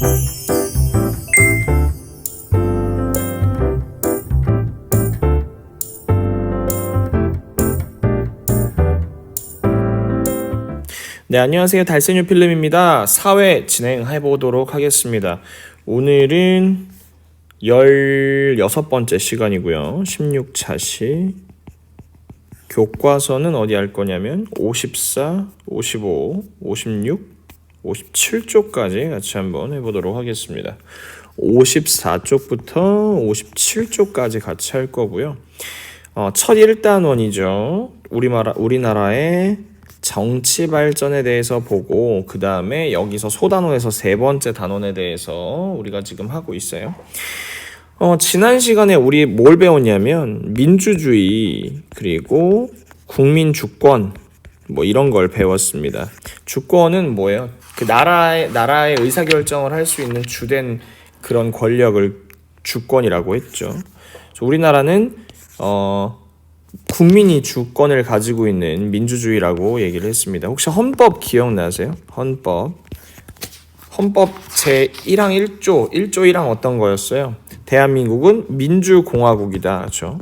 네, 안녕하세요. 달센유 필름입니다. 4회 진행해 보도록 하겠습니다. 오늘은 16번째 시간이고요. 16차시 교과서는 어디 할 거냐면 54, 55, 56, 57쪽까지 같이 한번 해보도록 하겠습니다. 54쪽부터 57쪽까지 같이 할 거고요. 첫 1단원이죠. 우리나라의 정치 발전에 대해서 보고 그 다음에 여기서 소단원에서 세 번째 단원에 대해서 우리가 지금 하고 있어요. 지난 시간에 우리 뭘 배웠냐면 민주주의 그리고 국민 주권 뭐 이런 걸 배웠습니다. 주권은 뭐예요? 그 나라의 의사결정을 할 수 있는 주된 그런 권력을 주권이라고 했죠. 우리나라는 국민이 주권을 가지고 있는 민주주의라고 얘기를 했습니다. 혹시 헌법 기억나세요? 헌법 제1항 1조 1항 어떤 거였어요? 대한민국은 민주공화국이다. 그렇죠?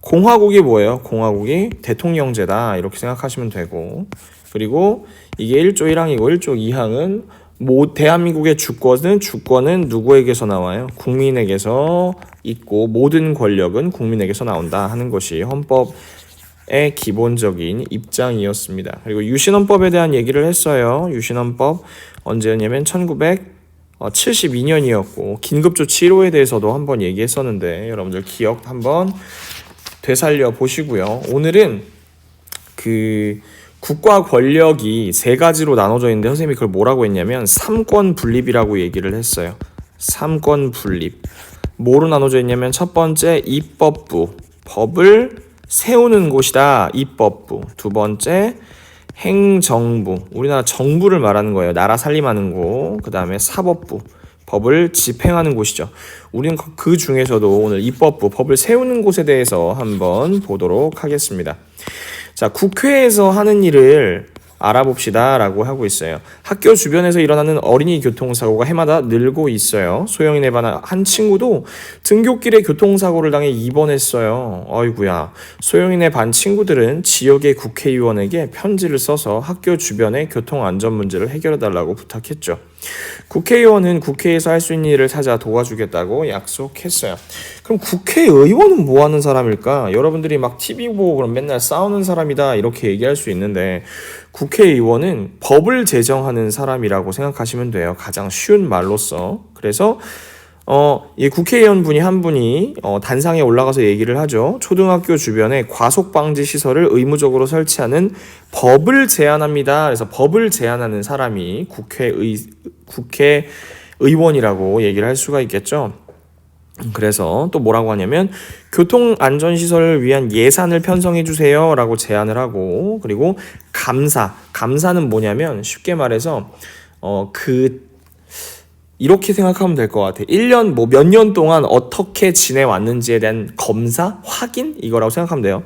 공화국이 뭐예요? 공화국이 대통령제다. 이렇게 생각하시면 되고, 그리고 이게 1조 1항이고 1조 2항은 대한민국의 주권은 누구에게서 나와요? 국민에게서 있고 모든 권력은 국민에게서 나온다 하는 것이 헌법의 기본적인 입장이었습니다. 그리고 유신헌법에 대한 얘기를 했어요. 유신헌법 언제였냐면 1972년이었고 긴급조치 1호에 대해서도 한번 얘기했었는데 여러분들 기억 한번 되살려 보시고요. 오늘은 국가 권력이 세 가지로 나눠져 있는데 선생님이 그걸 뭐라고 했냐면 삼권 분립이라고 얘기를 했어요. 삼권 분립. 뭐로 나눠져 있냐면 첫 번째 입법부, 법을 세우는 곳이다. 입법부. 두 번째 행정부, 우리나라 정부를 말하는 거예요. 나라 살림하는 곳. 그 다음에 사법부, 법을 집행하는 곳이죠. 우리는 그 중에서도 오늘 입법부, 법을 세우는 곳에 대해서 한번 보도록 하겠습니다. 자, 국회에서 하는 일을 알아봅시다 라고 하고 있어요. 학교 주변에서 일어나는 어린이 교통사고가 해마다 늘고 있어요. 소영인에 반한 한 친구도 등굣길에 교통사고를 당해 입원했어요. 어이구야. 소영인의 반 친구들은 지역의 국회의원에게 편지를 써서 학교 주변의 교통안전 문제를 해결해달라고 부탁했죠. 국회의원은 국회에서 할 수 있는 일을 찾아 도와주겠다고 약속했어요. 그럼 국회의원은 뭐 하는 사람일까? 여러분들이 막 TV 보고 그럼 맨날 싸우는 사람이다 이렇게 얘기할 수 있는데 국회의원은 법을 제정하는 사람이라고 생각하시면 돼요. 가장 쉬운 말로써. 그래서 이 국회의원 분이 한 분이 단상에 올라가서 얘기를 하죠. 초등학교 주변에 과속방지 시설을 의무적으로 설치하는 법을 제안합니다. 그래서 법을 제안하는 사람이 국회의원이라고 얘기를 할 수가 있겠죠. 그래서 또 뭐라고 하냐면 교통안전시설을 위한 예산을 편성해 주세요 라고 제안을 하고, 그리고 감사는 뭐냐면 쉽게 말해서 이렇게 생각하면 될 것 같아요. 1년 몇 년 동안 어떻게 지내왔는지에 대한 검사, 확인 이거라고 생각하면 돼요.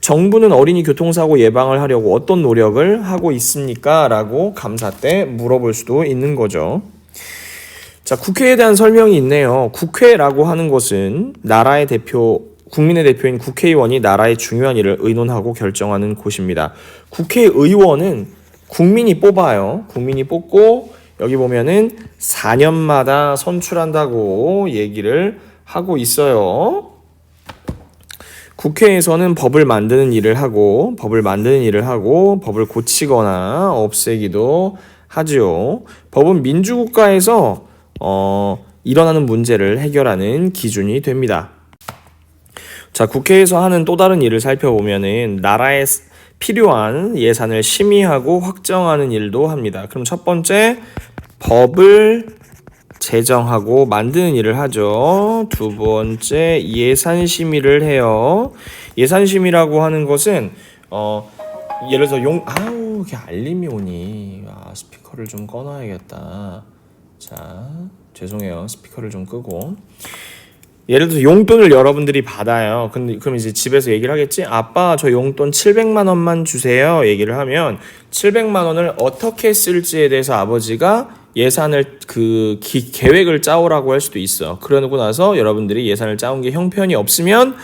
정부는 어린이 교통사고 예방을 하려고 어떤 노력을 하고 있습니까? 라고 감사 때 물어볼 수도 있는 거죠. 자, 국회에 대한 설명이 있네요. 국회라고 하는 것은 나라의 대표, 국민의 대표인 국회의원이 나라의 중요한 일을 의논하고 결정하는 곳입니다. 국회의원은 국민이 뽑아요. 국민이 뽑고 여기 보면은 4년마다 선출한다고 얘기를 하고 있어요. 국회에서는 법을 만드는 일을 하고 법을 고치거나 없애기도 하죠. 법은 민주국가에서 일어나는 문제를 해결하는 기준이 됩니다. 자, 국회에서 하는 또 다른 일을 살펴보면은 나라에 필요한 예산을 심의하고 확정하는 일도 합니다. 그럼 첫 번째 법을 제정하고 만드는 일을 하죠. 두 번째 예산 심의를 해요. 예산 심의라고 하는 것은 예를 들어서 이렇게 알림이 오니 스피커를 좀 꺼놔야겠다. 자, 죄송해요. 스피커를 좀 끄고. 예를 들어서 용돈을 여러분들이 받아요. 그럼 이제 집에서 얘기를 하겠지? 아빠, 저 용돈 700만 원만 주세요. 얘기를 하면 700만 원을 어떻게 쓸지에 대해서 아버지가 예산을 계획을 짜오라고 할 수도 있어. 그러고 나서 여러분들이 예산을 짜온 게 형편이 없으면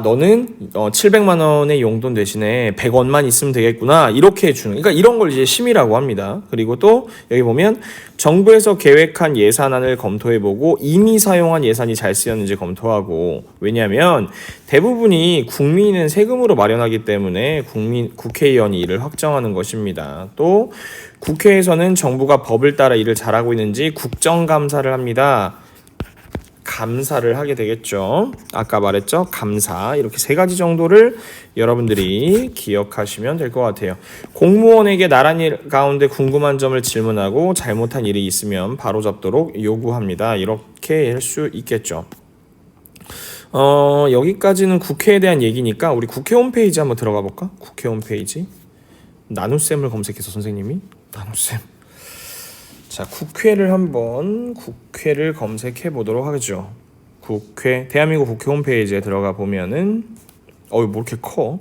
너는 700만 원의 용돈 대신에 100원만 있으면 되겠구나 이렇게 해주는, 그러니까 이런 걸 이제 심의라고 합니다. 그리고 또 여기 보면 정부에서 계획한 예산안을 검토해보고 이미 사용한 예산이 잘 쓰였는지 검토하고, 왜냐하면 대부분이 국민은 세금으로 마련하기 때문에 국회의원이 이를 확정하는 것입니다. 또 국회에서는 정부가 법을 따라 일을 잘하고 있는지 국정감사를 합니다. 감사를 하게 되겠죠. 아까 말했죠. 감사. 이렇게 3가지 정도를 여러분들이 기억하시면 될 것 같아요. 공무원에게 나란 일 가운데 궁금한 점을 질문하고 잘못한 일이 있으면 바로잡도록 요구합니다. 이렇게 할 수 있겠죠. 여기까지는 국회에 대한 얘기니까 우리 국회 홈페이지 한번 들어가 볼까? 국회 홈페이지. 나눗셈을 검색해서 선생님이 나눗셈. 자, 국회를 검색해 보도록 하죠. 대한민국 국회 홈페이지에 들어가 보면은 뭐 이렇게 커?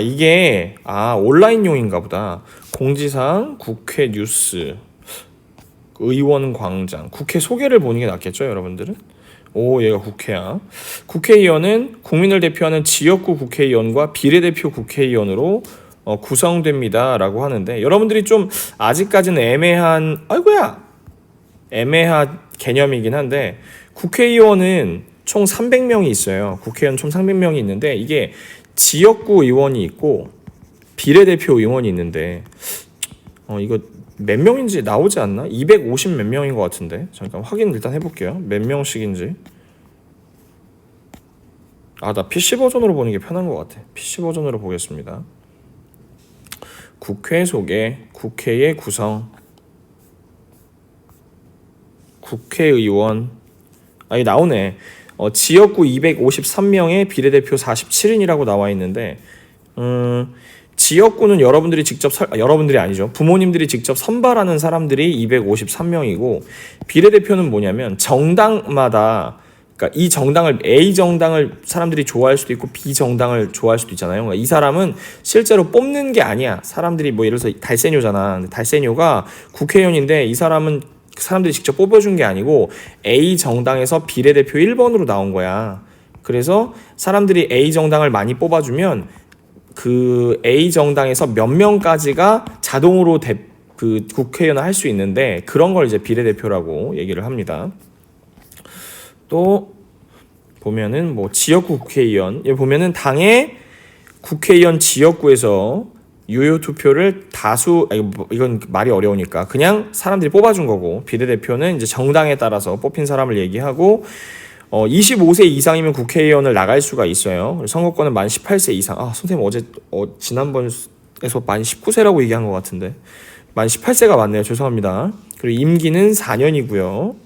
이게 온라인용인가 보다. 공지사항, 국회 뉴스, 의원 광장. 국회 소개를 보는 게 낫겠죠, 여러분들은? 얘가 국회야. 국회의원은 국민을 대표하는 지역구 국회의원과 비례대표 국회의원으로 구성됩니다 라고 하는데, 여러분들이 좀 아직까지는 애매한 개념이긴 한데, 국회의원은 총 300명이 있어요. 국회의원 총 300명이 있는데 이게 지역구 의원이 있고 비례대표 의원이 있는데 이거 몇 명인지 나오지 않나? 250 몇 명인 것 같은데, 잠깐 확인 일단 해볼게요. 몇 명씩인지. 나 PC 버전으로 보는 게 편한 것 같아. PC 버전으로 보겠습니다. 국회 소개, 국회의 구성, 국회의원. 이게 나오네. 지역구 253명에 비례대표 47인이라고 나와 있는데, 지역구는 여러분들이 여러분들이 아니죠. 부모님들이 직접 선발하는 사람들이 253명이고, 비례대표는 뭐냐면 정당마다, 그러니까 이 정당을, A 정당을 사람들이 좋아할 수도 있고 B 정당을 좋아할 수도 있잖아요. 그러니까 이 사람은 실제로 뽑는 게 아니야. 사람들이 예를 들어서 달세뇨잖아. 달세뇨가 국회의원인데 이 사람은 사람들이 직접 뽑아준 게 아니고 A 정당에서 비례대표 1번으로 나온 거야. 그래서 사람들이 A 정당을 많이 뽑아주면 그 A 정당에서 몇 명까지가 자동으로 국회의원을 할 수 있는데, 그런 걸 이제 비례대표라고 얘기를 합니다. 또 보면은 지역구 국회의원, 여기 보면은 당의 국회의원 지역구에서 유효 투표를 이건 말이 어려우니까 그냥 사람들이 뽑아준 거고, 비례대표는 이제 정당에 따라서 뽑힌 사람을 얘기하고, 25세 이상이면 국회의원을 나갈 수가 있어요. 선거권은 만 18세 이상. 선생님 지난번에서 만 19세라고 얘기한 것 같은데 만 18세가 맞네요. 죄송합니다. 그리고 임기는 4년이고요.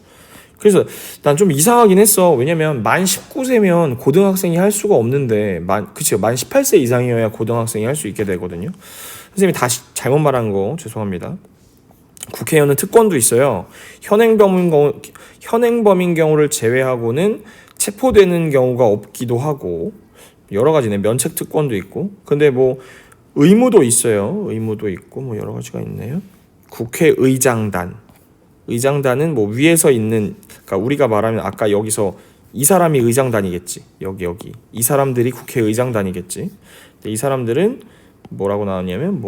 그래서 난 좀 이상하긴 했어. 왜냐면 만 19세면 고등학생이 할 수가 없는데 만 18세 이상이어야 고등학생이 할 수 있게 되거든요. 선생님이 다시 잘못 말한 거 죄송합니다. 국회의원은 특권도 있어요. 현행범인 경우를 제외하고는 체포되는 경우가 없기도 하고, 여러 가지네. 면책 특권도 있고. 근데 의무도 있어요. 의무도 있고 여러 가지가 있네요. 국회의장단. 의장단은 위에서 있는, 그러니까 우리가 말하면 아까 여기서 이 사람이 의장단이겠지. 여기 이 사람들이 국회의장단이겠지. 이 사람들은 뭐라고 나왔냐면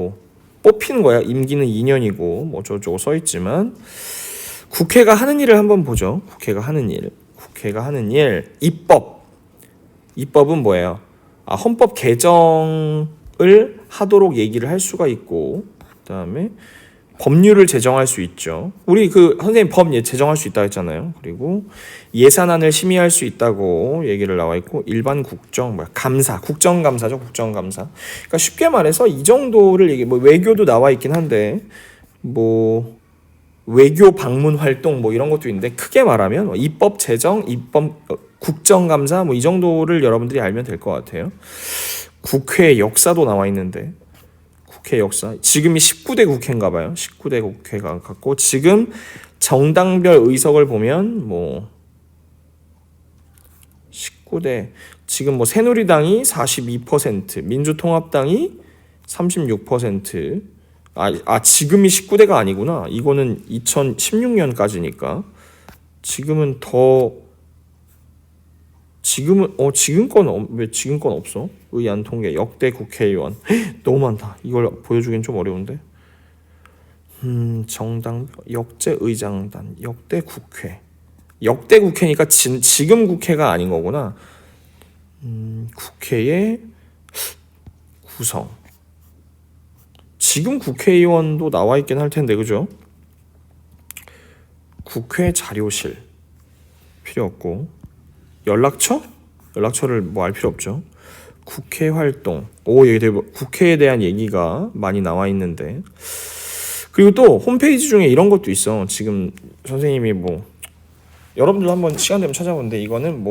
뽑히는 거야. 임기는 2년이고 저쪽으로 써 있지만, 국회가 하는 일을 한번 보죠. 국회가 하는 일. 입법은 뭐예요? 헌법 개정을 하도록 얘기를 할 수가 있고, 그다음에 법률을 제정할 수 있죠. 우리 선생님 법 제정할 수 있다고 했잖아요. 그리고 예산안을 심의할 수 있다고 얘기를 나와 있고, 일반 국정감사죠. 국정감사. 그러니까 쉽게 말해서 이 정도를 외교도 나와 있긴 한데 외교 방문 활동 이런 것도 있는데, 크게 말하면 입법 제정, 국정감사 이 정도를 여러분들이 알면 될 것 같아요. 국회 역사도 나와 있는데, 국회 역사. 지금이 19대 국회인가 봐요. 19대 국회가 갖고, 지금 정당별 의석을 보면 19대, 지금 새누리당이 42%, 민주통합당이 36%, 지금이 19대가 아니구나. 이거는 2016년까지니까. 지금은 지금 건 왜 지금 건 없어? 의안 통계 역대 국회의원 너무 많다. 이걸 보여주긴 좀 어려운데. 정당 역대 의장단 역대 국회니까 지금 국회가 아닌 거구나. 국회의 구성. 지금 국회의원도 나와 있긴 할 텐데, 그죠? 국회 자료실 필요 없고, 연락처를 뭐 알 필요 없죠. 국회 활동. 여기 국회에 대한 얘기가 많이 나와 있는데, 그리고 또 홈페이지 중에 이런 것도 있어. 지금 선생님이 여러분들도 한번 시간 되면 찾아보는데, 이거는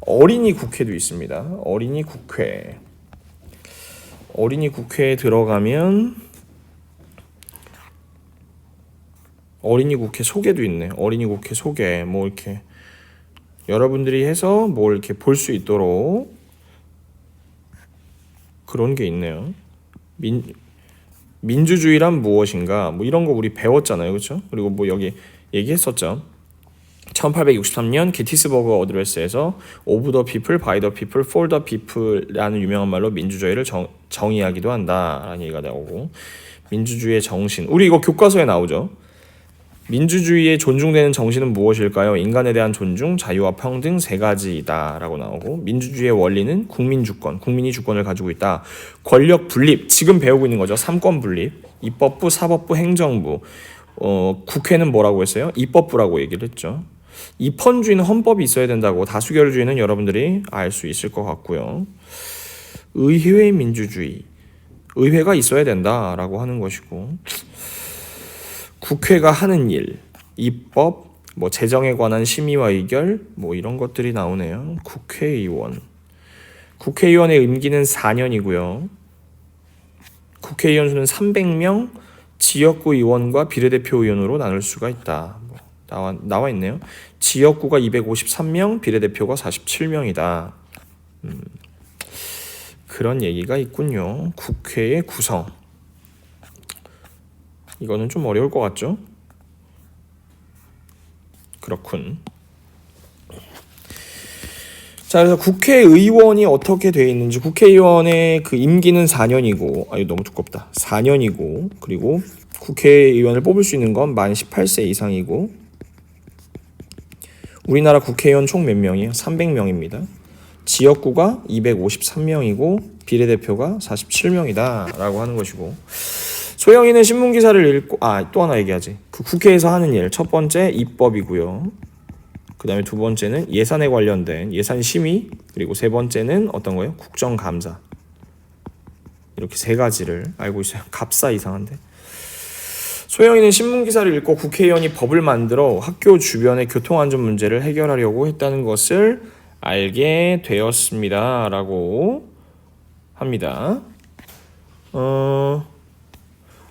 어린이 국회도 있습니다. 어린이 국회에 들어가면 어린이 국회 소개도 있네. 어린이 국회 소개 이렇게 여러분들이 해서 이렇게 볼 수 있도록 그런 게 있네요. 민주주의란 무엇인가 이런 거 우리 배웠잖아요, 그렇죠? 그리고 여기 얘기했었죠. 1863년 게티스버그 어드레스에서 Of the people, by the people, for the people라는 유명한 말로 민주주의를 정의하기도 한다라는 얘기가 나오고, 민주주의의 정신, 우리 이거 교과서에 나오죠. 민주주의의 존중되는 정신은 무엇일까요? 인간에 대한 존중, 자유와 평등 세 가지이다 라고 나오고, 민주주의의 원리는 국민주권, 국민이 주권을 가지고 있다. 권력 분립, 지금 배우고 있는 거죠. 삼권 분립, 입법부, 사법부, 행정부. 국회는 뭐라고 했어요? 입법부라고 얘기를 했죠. 입헌주의는 헌법이 있어야 된다고, 다수결주의는 여러분들이 알 수 있을 것 같고요. 의회 민주주의, 의회가 있어야 된다라고 하는 것이고, 국회가 하는 일, 입법, 재정에 관한 심의와 의결, 이런 것들이 나오네요. 국회의원의 임기는 4년이고요. 국회의원 수는 300명, 지역구 의원과 비례대표 의원으로 나눌 수가 있다. 나와 있네요. 지역구가 253명, 비례대표가 47명이다. 그런 얘기가 있군요. 국회의 구성. 이거는 좀 어려울 것 같죠? 그렇군. 자, 그래서 국회의원이 어떻게 되어 있는지, 국회의원의 그 임기는 4년이고, 너무 두껍다. 4년이고, 그리고 국회의원을 뽑을 수 있는 건 만 18세 이상이고, 우리나라 국회의원 총 몇 명이에요? 300명입니다. 지역구가 253명이고, 비례대표가 47명이다 라고 하는 것이고, 소영이는 신문기사를 읽고, 또 하나 얘기하지. 그 국회에서 하는 일, 첫 번째 입법이고요. 그 다음에 두 번째는 예산에 관련된 예산 심의, 그리고 세 번째는 어떤 거예요? 국정감사. 이렇게 세 가지를 알고 있어요. 갑사 이상한데. 소영이는 신문기사를 읽고 국회의원이 법을 만들어 학교 주변의 교통안전 문제를 해결하려고 했다는 것을 알게 되었습니다. 라고 합니다.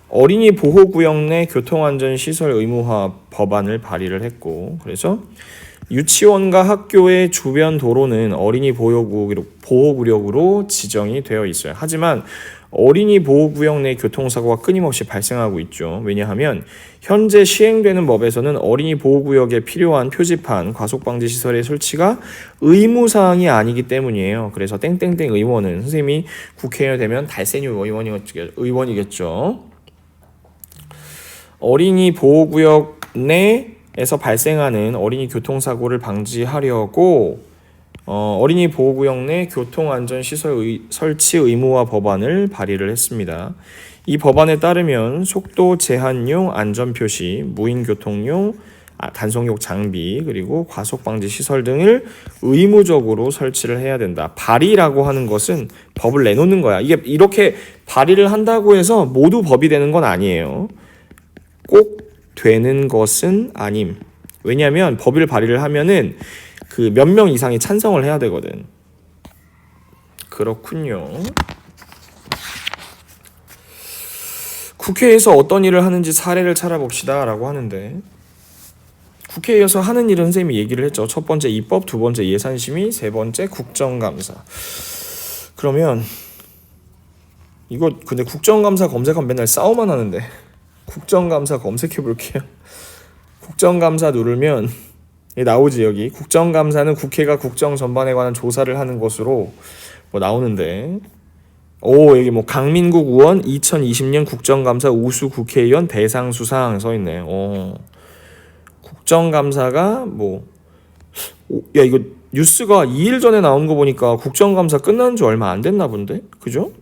어린이 보호구역 내 교통안전시설 의무화 법안을 발의를 했고, 그래서 유치원과 학교의 주변 도로는 어린이 보호구역으로 지정이 되어 있어요. 하지만 어린이 보호구역 내 교통사고가 끊임없이 발생하고 있죠. 왜냐하면 현재 시행되는 법에서는 어린이 보호구역에 필요한 표지판, 과속방지시설의 설치가 의무사항이 아니기 때문이에요. 그래서 땡땡땡 의원은, 선생님이 국회의원이 되면 달세뇨 의원이겠죠. 어린이 보호구역 내에서 발생하는 어린이 교통사고를 방지하려고 어린이 보호구역 내 교통안전시설 설치 의무화 법안을 발의를 했습니다. 이 법안에 따르면 속도 제한용 안전표시, 무인교통용 단속용 장비, 그리고 과속방지 시설 등을 의무적으로 설치를 해야 된다. 발의라고 하는 것은 법을 내놓는 거야. 이게 이렇게 발의를 한다고 해서 모두 법이 되는 건 아니에요. 꼭 되는 것은 아님. 왜냐하면 법을 발의를 하면은 그 몇 명 이상이 찬성을 해야 되거든. 그렇군요. 국회에서 어떤 일을 하는지 사례를 찾아봅시다 라고 하는데, 국회에서 하는 일은 선생님이 얘기를 했죠. 첫 번째 입법, 두 번째 예산심의, 세 번째 국정감사. 그러면 이거 근데 국정감사 검색하면 맨날 싸움만 하는데. 국정감사 검색해 볼게요. 국정감사 누르면 나오지. 여기 국정감사는 국회가 국정 전반에 관한 조사를 하는 것으로 뭐 나오는데, 오 여기 뭐 강민국 의원 2020년 국정감사 우수 국회의원 대상 수상 써 있네. 국정감사가 뭐, 야 이거 뉴스가 2일 전에 나온 거 보니까 국정감사 끝난 지 얼마 안 됐나 본데, 그죠?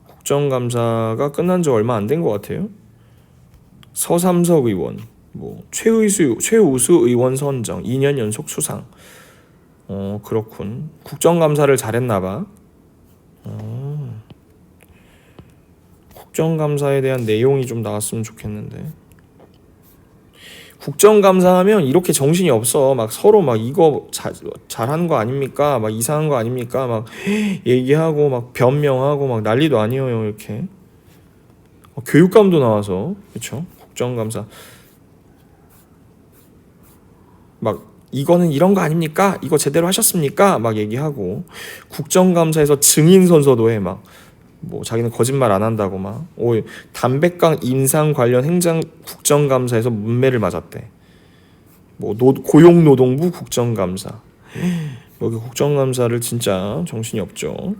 국정감사가 끝난 지 얼마 안 된 것 같아요. 서삼석 의원, 뭐 최우수 의원 선정 2년 연속 수상. 그렇군. 국정감사를 잘했나봐. 국정감사에 대한 내용이 좀 나왔으면 좋겠는데. 국정감사하면 이렇게 정신이 없어. 막 서로 막 이거 잘하는 거 아닙니까? 막 이상한 거 아닙니까? 막 얘기하고 막 변명하고 막 난리도 아니에요. 이렇게 교육감도 나와서, 그렇죠? 국정감사 막 이거는 이런 거 아닙니까? 이거 제대로 하셨습니까? 막 얘기하고, 국정감사에서 증인 선서도 해. 막 뭐 자기는 거짓말 안 한다고 막. 담배깡 인상 관련 행정 국정감사에서 문매를 맞았대. 뭐 고용노동부 국정감사. 여기 국정감사를 진짜 정신이 없죠.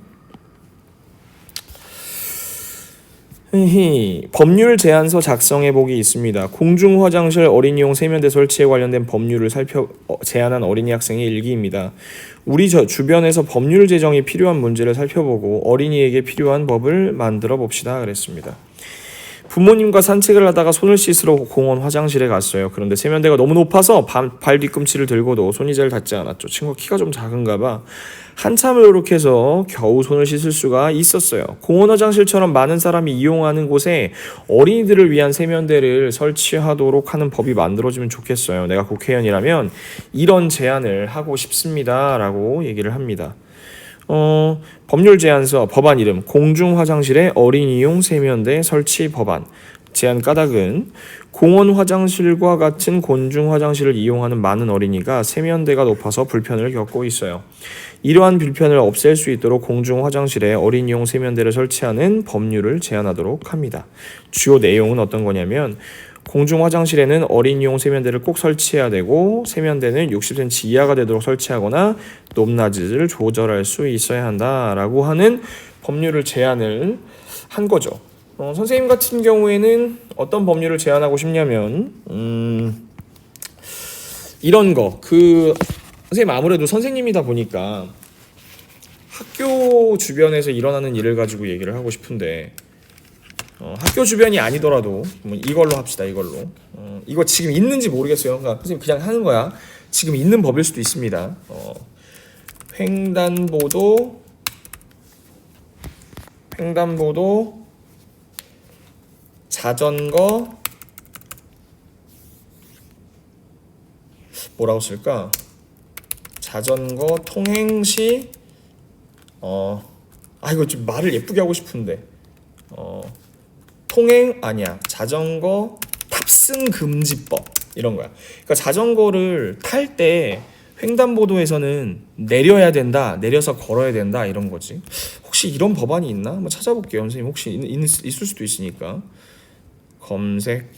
법률 제안서 작성해 보기 있습니다. 공중 화장실 어린이용 세면대 설치에 관련된 법률을 제안한 어린이 학생의 일기입니다. 우리 주변에서 법률 제정이 필요한 문제를 살펴보고 어린이에게 필요한 법을 만들어 봅시다. 그랬습니다. 부모님과 산책을 하다가 손을 씻으러 공원 화장실에 갔어요. 그런데 세면대가 너무 높아서 발 뒤꿈치를 들고도 손이 잘 닿지 않았죠. 친구가 키가 좀 작은가 봐. 한참을 노력해서 겨우 손을 씻을 수가 있었어요. 공원 화장실처럼 많은 사람이 이용하는 곳에 어린이들을 위한 세면대를 설치하도록 하는 법이 만들어지면 좋겠어요. 내가 국회의원이라면 이런 제안을 하고 싶습니다. 라고 얘기를 합니다. 법률 제안서 법안 이름 공중 화장실에 어린이용 세면대 설치 법안. 제안 까닭은 공원 화장실과 같은 공중 화장실을 이용하는 많은 어린이가 세면대가 높아서 불편을 겪고 있어요. 이러한 불편을 없앨 수 있도록 공중 화장실에 어린이용 세면대를 설치하는 법률을 제안하도록 합니다. 주요 내용은 어떤 거냐면, 공중 화장실에는 어린이용 세면대를 꼭 설치해야 되고, 세면대는 60cm 이하가 되도록 설치하거나 높낮이를 조절할 수 있어야 한다라고 하는 법률을 제안을 한 거죠. 선생님 같은 경우에는 어떤 법률을 제안하고 싶냐면, 이런 거. 선생님 아무래도 선생님이다 보니까 학교 주변에서 일어나는 일을 가지고 얘기를 하고 싶은데, 학교 주변이 아니더라도 이걸로 합시다. 이걸로. 이거 지금 있는지 모르겠어요. 그러니까 선생님 그냥 하는 거야. 지금 있는 법일 수도 있습니다. 횡단보도 자전거 뭐라고 쓸까? 자전거 통행 시 이거 좀 말을 예쁘게 하고 싶은데 자전거 탑승 금지법 이런 거야. 그러니까 자전거를 탈 때 횡단보도에서는 내려야 된다, 내려서 걸어야 된다 이런 거지. 혹시 이런 법안이 있나? 한번 찾아볼게요. 선생님 혹시 있을 수도 있으니까. 검색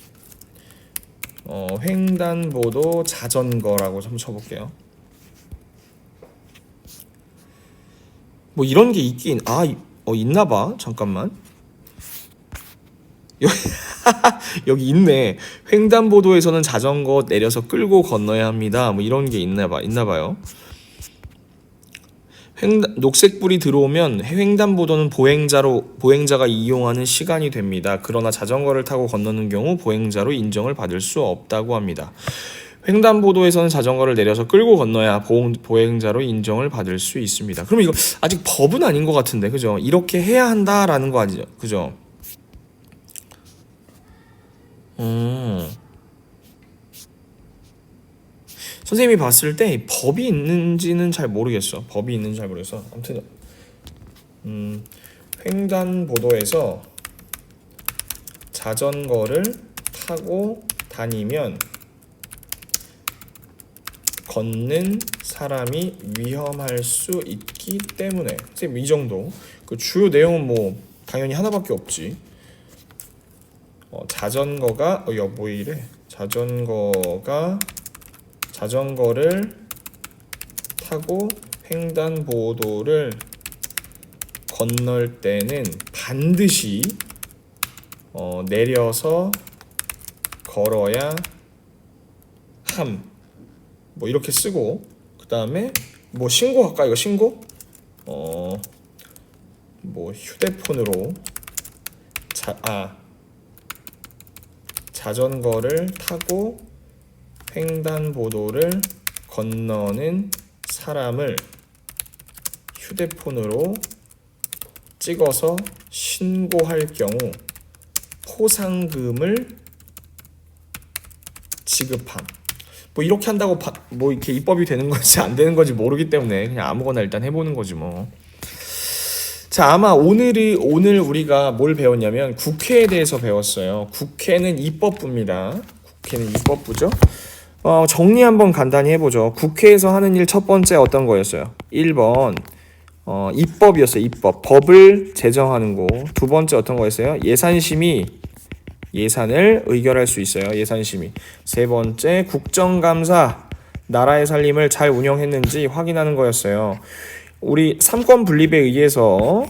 횡단보도 자전거라고 한번 쳐볼게요. 뭐 이런 게 있긴 있나봐. 잠깐만. 여기 있네. 횡단보도에서는 자전거 내려서 끌고 건너야 합니다. 뭐 이런 게 있나봐요. 녹색불이 들어오면 횡단보도는 보행자가 이용하는 시간이 됩니다. 그러나 자전거를 타고 건너는 경우 보행자로 인정을 받을 수 없다고 합니다. 횡단보도에서는 자전거를 내려서 끌고 건너야 보행자로 인정을 받을 수 있습니다. 그럼 이거 아직 법은 아닌 것 같은데, 그죠? 이렇게 해야 한다라는 거 아니죠, 그죠? 선생님이 봤을 때 법이 있는지는 잘 모르겠어. 아무튼 횡단보도에서 자전거를 타고 다니면 걷는 사람이 위험할 수 있기 때문에. 선생님 이 정도. 그 주요 내용은 뭐 당연히 하나밖에 없지. 자전거가 뭐 이래? 자전거를 타고 횡단보도를 건널 때는 반드시 내려서 걸어야 함. 뭐 이렇게 쓰고, 그 다음에 뭐 신고할까? 이거 신고? 뭐 휴대폰으로 자전거를 타고 횡단보도를 건너는 사람을 휴대폰으로 찍어서 신고할 경우 포상금을 지급함. 뭐 이렇게 한다고 뭐 이렇게 입법이 되는 건지 안 되는 건지 모르기 때문에 그냥 아무거나 일단 해보는 거지 뭐. 자, 아마 오늘 우리가 뭘 배웠냐면 국회에 대해서 배웠어요. 국회는 입법부입니다. 국회는 입법부죠. 정리 한번 간단히 해보죠. 국회에서 하는 일 첫 번째 어떤 거였어요? 1번 입법이었어요. 입법. 법을 제정하는 거. 두 번째 어떤 거였어요? 예산심의. 예산을 의결할 수 있어요. 예산심의. 세 번째 국정감사. 나라의 살림을 잘 운영했는지 확인하는 거였어요. 우리 3권 분립에 의해서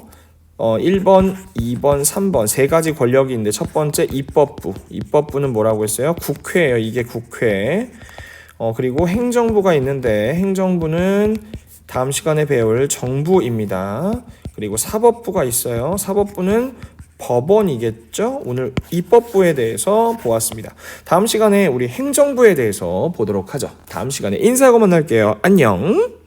1번, 2번, 3번 세 가지 권력이 있는데 첫 번째 입법부. 입법부는 뭐라고 했어요? 국회예요. 이게 국회. 그리고 행정부가 있는데 행정부는 다음 시간에 배울 정부입니다. 그리고 사법부가 있어요. 사법부는 법원이겠죠? 오늘 입법부에 대해서 보았습니다. 다음 시간에 우리 행정부에 대해서 보도록 하죠. 다음 시간에 인사하고 만날게요. 안녕.